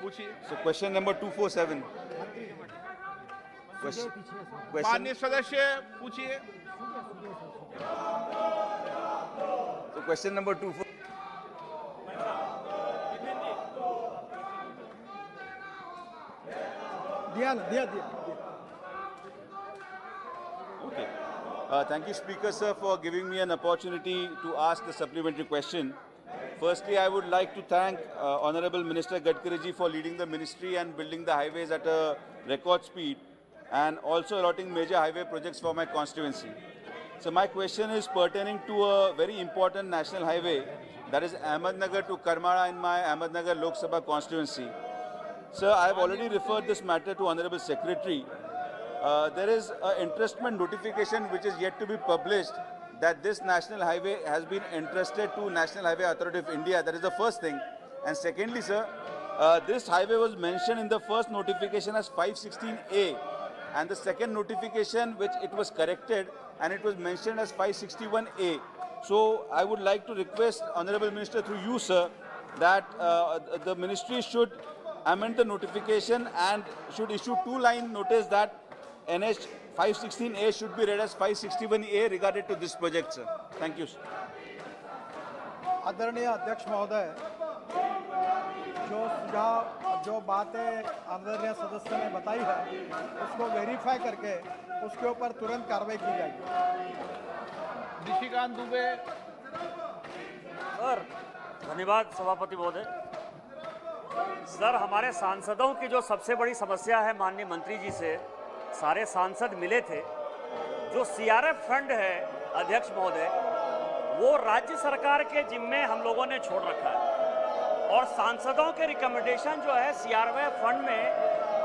पूछिए। So question number 247. Question. माननीय सदस्य पूछिए। So question number 24. दिया। Okay. Thank you, Speaker, sir, for giving me an opportunity to ask the supplementary question. Firstly, I would like to thank Honorable Minister Gadkari ji for leading the ministry and building the highways at a record speed, and also allotting major highway projects for my constituency. So my question is pertaining to a very important national highway, that is Ahmednagar to Karmara in my Ahmednagar Lok Sabha constituency. Sir, I have already referred this matter to Honorable Secretary. There is an entrustment notification which is yet to be published that this national highway has been entrusted to National Highway Authority of India. That is the first thing. And secondly, sir, this highway was mentioned in the first notification as 516A, and the second notification which it was corrected and it was mentioned as 561A. So I would like to request Honorable Minister through you, sir, that the ministry should amend the notification and should issue two-line notice that NH 516A should be read as 561A regarding to this project, sir. Thank you, sir. आदरणीय अध्यक्ष महोदय, जो सुझाव जो बातें आदरणीय सदस्य ने बताई है उसको वेरीफाई करके उसके ऊपर तुरंत कार्रवाई की जाएगी। निशिकांत दुबे। सर धन्यवाद सभापति महोदय। सर, हमारे सांसदों की जो सबसे बड़ी समस्या है, माननीय मंत्री जी से सारे सांसद मिले थे, जो सीआरएफ फंड है अध्यक्ष महोदय, वो राज्य सरकार के जिम्मे हम लोगों ने छोड़ रखा है और सांसदों के रिकमेंडेशन जो है सीआरएफ फंड में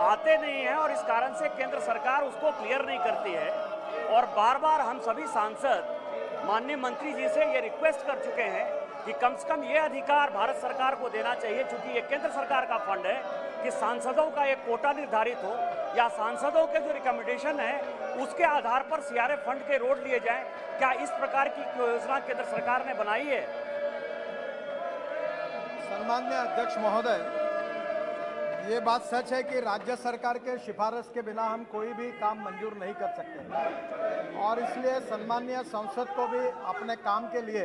आते नहीं हैं और इस कारण से केंद्र सरकार उसको क्लियर नहीं करती है। और बार बार हम सभी सांसद माननीय मंत्री जी से ये रिक्वेस्ट कर चुके हैं कि कम से कम ये अधिकार भारत सरकार को देना चाहिए, चूंकि ये केंद्र सरकार का फंड है, कि सांसदों का एक कोटा निर्धारित हो या सांसदों के जो रिकमेंडेशन है उसके आधार पर सीआरएफ फंड के रोड लिए जाएं। क्या इस प्रकार की योजना केंद्र सरकार ने बनाई है? सम्माननीय अध्यक्ष महोदय, ये बात सच है कि राज्य सरकार के सिफारिश के बिना हम कोई भी काम मंजूर नहीं कर सकते और इसलिए सम्माननीय संसद को भी अपने काम के लिए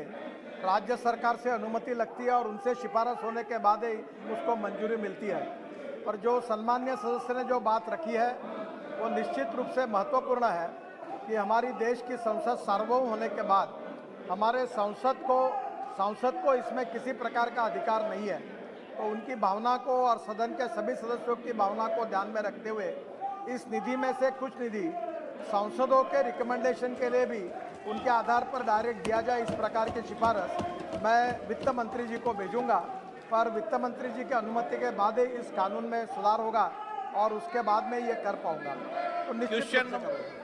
राज्य सरकार से अनुमति लगती है और उनसे सिफारिश होने के बाद ही उसको मंजूरी मिलती है। पर जो सम्माननीय सदस्य ने जो बात रखी है वो निश्चित रूप से महत्वपूर्ण है कि हमारी देश की संसद सार्वभौम होने के बाद हमारे सांसद को इसमें किसी प्रकार का अधिकार नहीं है, तो उनकी भावना को और सदन के सभी सदस्यों की भावना को ध्यान में रखते हुए इस निधि में से कुछ निधि सांसदों के रिकमेंडेशन के लिए भी उनके आधार पर डायरेक्ट दिया जाए, इस प्रकार की सिफारिश मैं वित्त मंत्री जी को भेजूंगा। पर वित्त मंत्री जी की अनुमति के बाद ही इस कानून में सुधार होगा और उसके बाद में ये कर पाऊंगा। तो निश्चित रूप से